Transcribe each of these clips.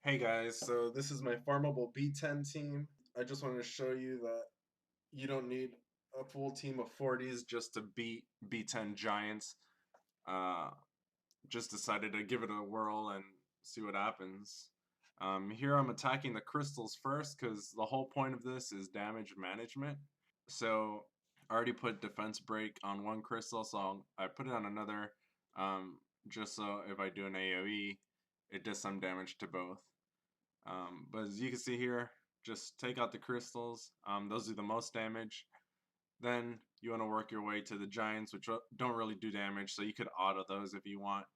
Hey guys, so this is my farmable B10 team. I just wanted to show you that you don't need a full team of 40s just to beat B10 Giants. Uh, just decided to give it a whirl and see what happens. Here I'm attacking the crystals first because the whole point of this is damage management. So I already put defense break on one crystal, so I put it on another just so if I do an AoE, it does some damage to both. But as you can see here, just take out the crystals. Those do the most damage. Then you want to work your way to the giants, which don't really do damage, so you could auto those if you want.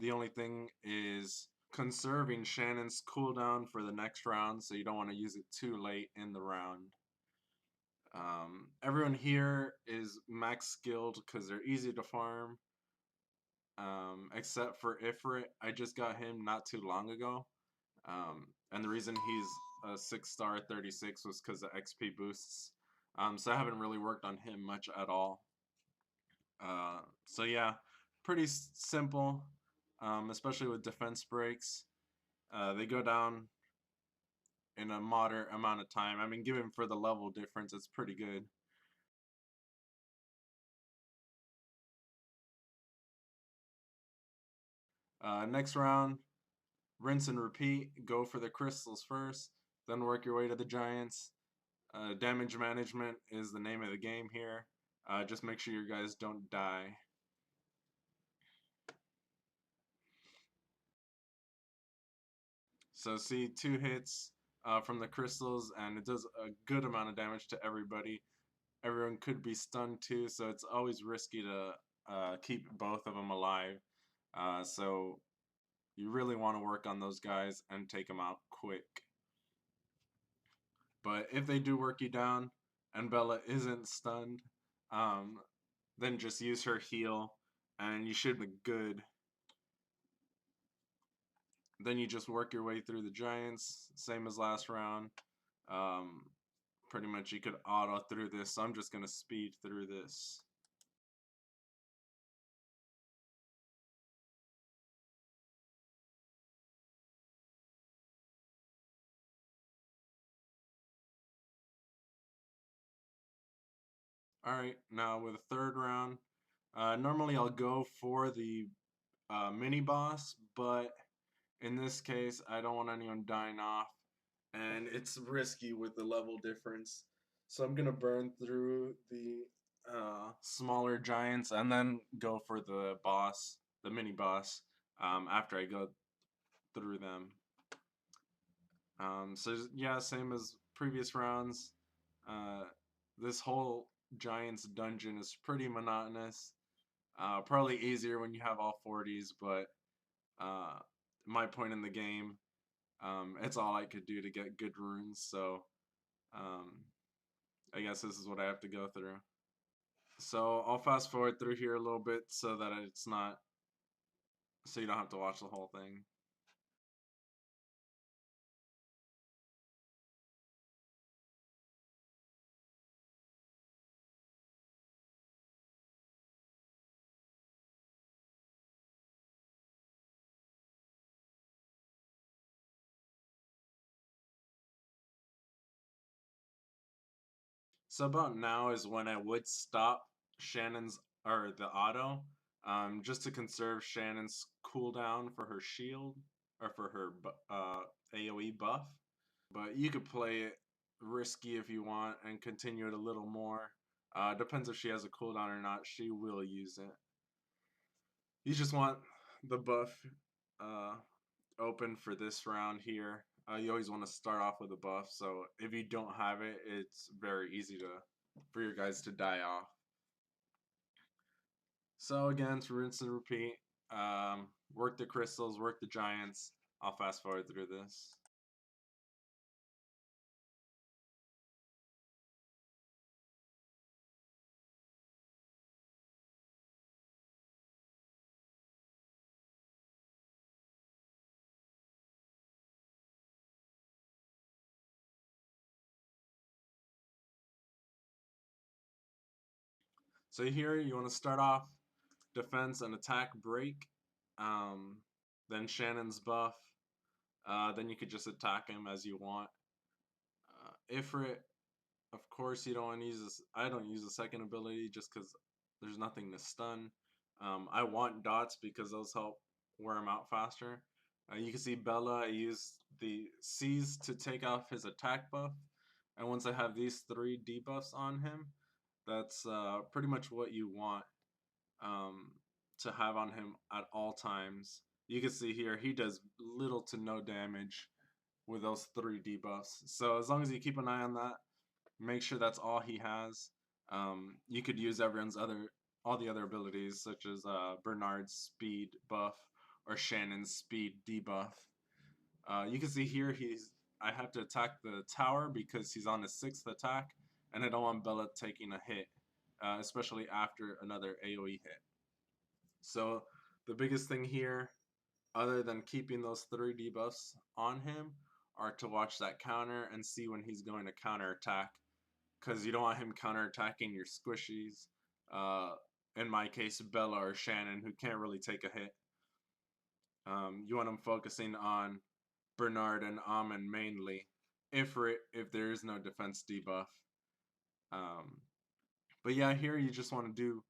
The only thing is conserving Shannon's cooldown for the next round, so you don't want to use it too late in the round. Everyone here is max skilled because they're easy to farm, except for Ifrit. I just got him not too long ago. And the reason he's a 6-star 36 was because of XP boosts. So I haven't really worked on him much at all. So yeah, pretty simple, especially with defense breaks. They go down in a moderate amount of time. I mean, given for the level difference, it's pretty good. Next round, rinse and repeat. Go for the crystals first, then work your way to the giants. Damage management is the name of the game here. Just make sure you guys don't die. So see, 2 hits from the crystals, and it does a good amount of damage to everybody. Everyone could be stunned too, so it's always risky to keep both of them alive. So you really want to work on those guys and take them out quick. But if they do work you down and Bella isn't stunned, um, then just use her heal and you should be good. Then you just work your way through the giants, same as last round. Um, Pretty much you could auto through this, so I'm just going to speed through this. Alright, now with the third round, normally I'll go for the mini boss, but in this case I don't want anyone dying off, and it's risky with the level difference. So I'm going to burn through the smaller giants and then go for the boss, the mini boss, after I go through them. So yeah, same as previous rounds. Uh, this whole Giants dungeon is pretty monotonous. Probably easier when you have all 40s, but uh, my point in the game, it's all I could do to get good runes. So um, I guess this is what I have to go through. So I'll fast forward through here a little bit so that it's not, so you don't have to watch the whole thing. So about now is when I would stop Shannon's or the auto, just to conserve Shannon's cooldown for her shield or for her AOE buff. But you could play it risky if you want and continue it a little more. Depends if she has a cooldown or not. She will use it. You just want the buff uh, open for this round here. You always want to start off with a buff, so if you don't have it, it's very easy to for your guys to die off. So again, to rinse and repeat, work the crystals, work the giants. I'll fast forward through this. So here you want to start off defense and attack break, um, then Shannon's buff, Then you could just attack him as you want. Ifrit, of course, you don't want to use this. I don't use the second ability just because there's nothing to stun. I want dots because those help wear him out faster. You can see Bella, I use the C's to take off his attack buff. And once I have these 3 debuffs on him, that's pretty much what you want um, to have on him at all times. You can see here, he does little to no damage with those 3 debuffs. So as long as you keep an eye on that, make sure that's all he has. You could use all the other abilities such as Bernard's speed buff or Shannon's speed debuff. You can see here I have to attack the tower because he's on his 6th attack, and I don't want Bella taking a hit, especially after another AoE hit. So the biggest thing here, other than keeping those 3 debuffs on him, are to watch that counter and see when he's going to counter attack, because you don't want him counterattacking your squishies. Uh, in my case, Bella or Shannon, who can't really take a hit. You want him focusing on Bernard and Amon mainly, if there is no defense debuff. But yeah, here you just want to do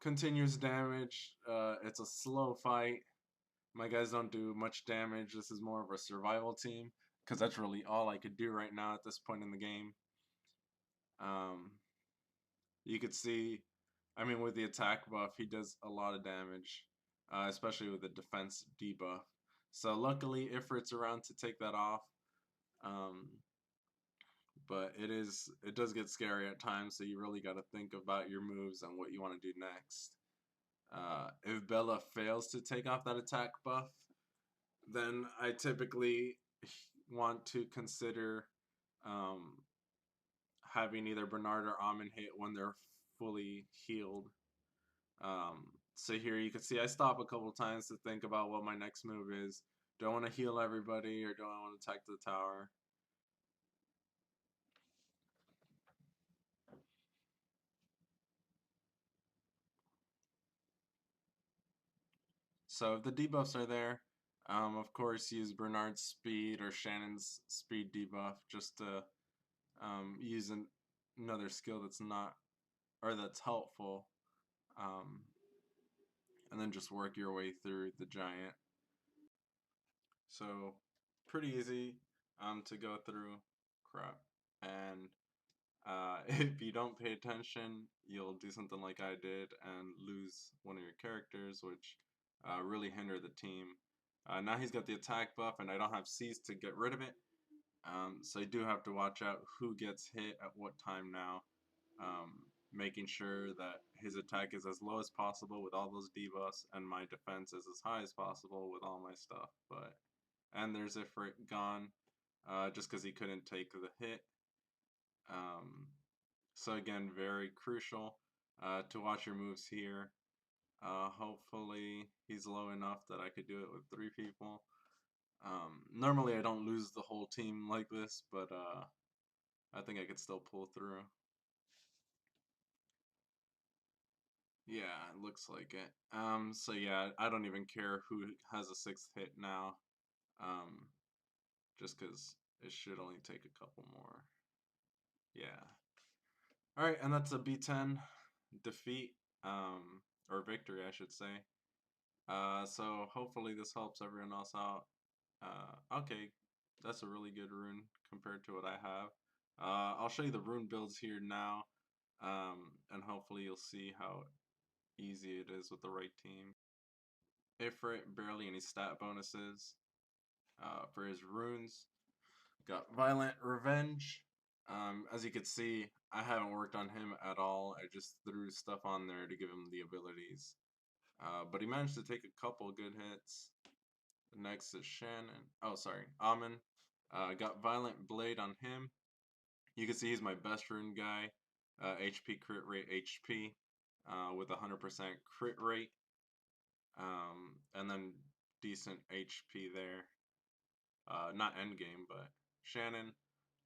continuous damage. It's a slow fight. My guys don't do much damage. This is more of a survival team because that's really all I could do right now at this point in the game. You could see, I mean, with the attack buff, he does a lot of damage, especially with the defense debuff. So luckily, Ifrit's around to take that off. Um, but it does get scary at times, so you really got to think about your moves and what you want to do next. If Bella fails to take off that attack buff, then I typically want to consider um, having either Bernard or Amon hit when they're fully healed. So here you can see I stop a couple times to think about what my next move is. Do I want to heal everybody or do I want to attack the tower? So if the debuffs are there, of course use Bernard's speed or Shannon's speed debuff just to use another skill that's not, or that's helpful. Um, and then just work your way through the giant. So pretty easy to go through. Crap. And if you don't pay attention, you'll do something like I did and lose one of your characters, which really hinder the team. Now he's got the attack buff, and I don't have C's to get rid of it. So I do have to watch out who gets hit at what time now. Making sure that his attack is as low as possible with all those debuffs, and my defense is as high as possible with all my stuff. And there's Ifrit gone, just because he couldn't take the hit. So again, very crucial to watch your moves here. Hopefully he's low enough that I could do it with 3 people. Normally I don't lose the whole team like this, but I think I could still pull through. Yeah, it looks like it. So yeah, I don't even care who has a 6th hit now. Just because it should only take a couple more. Yeah. Alright, and that's a B10 defeat, or victory, I should say. So hopefully this helps everyone else out. Okay, that's a really good rune compared to what I have. I'll show you the rune builds here now, and hopefully you'll see how easy it is with the right team. Ifrit, barely any stat bonuses for his runes. Got Violent Revenge. As you can see, I haven't worked on him at all. I just threw stuff on there to give him the abilities. But he managed to take a couple good hits. Next is Shannon. Oh, sorry, Amon. Got Violent Blade on him. You can see he's my best rune guy. HP crit rate HP with 100% crit rate. And then decent HP there. Not endgame, but Shannon,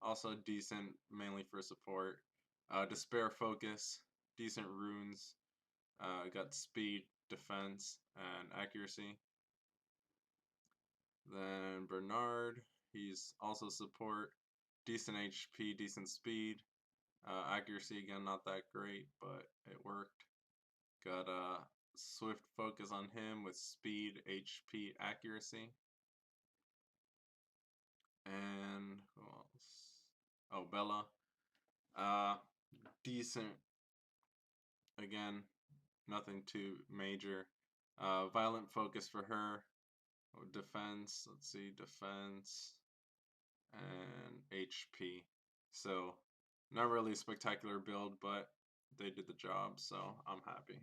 also decent, mainly for support. Despair Focus, decent runes. Got speed, defense, and accuracy. Then Bernard, he's also support, decent HP, decent speed. Accuracy again, not that great, but it worked. Got a swift focus on him with speed, HP, accuracy. And who else? Oh, Bella. Uh, decent. Again, nothing too major. Violent focus for her. Oh, defense. Let's see, defense and HP. So, not really a spectacular build, but they did the job, so I'm happy.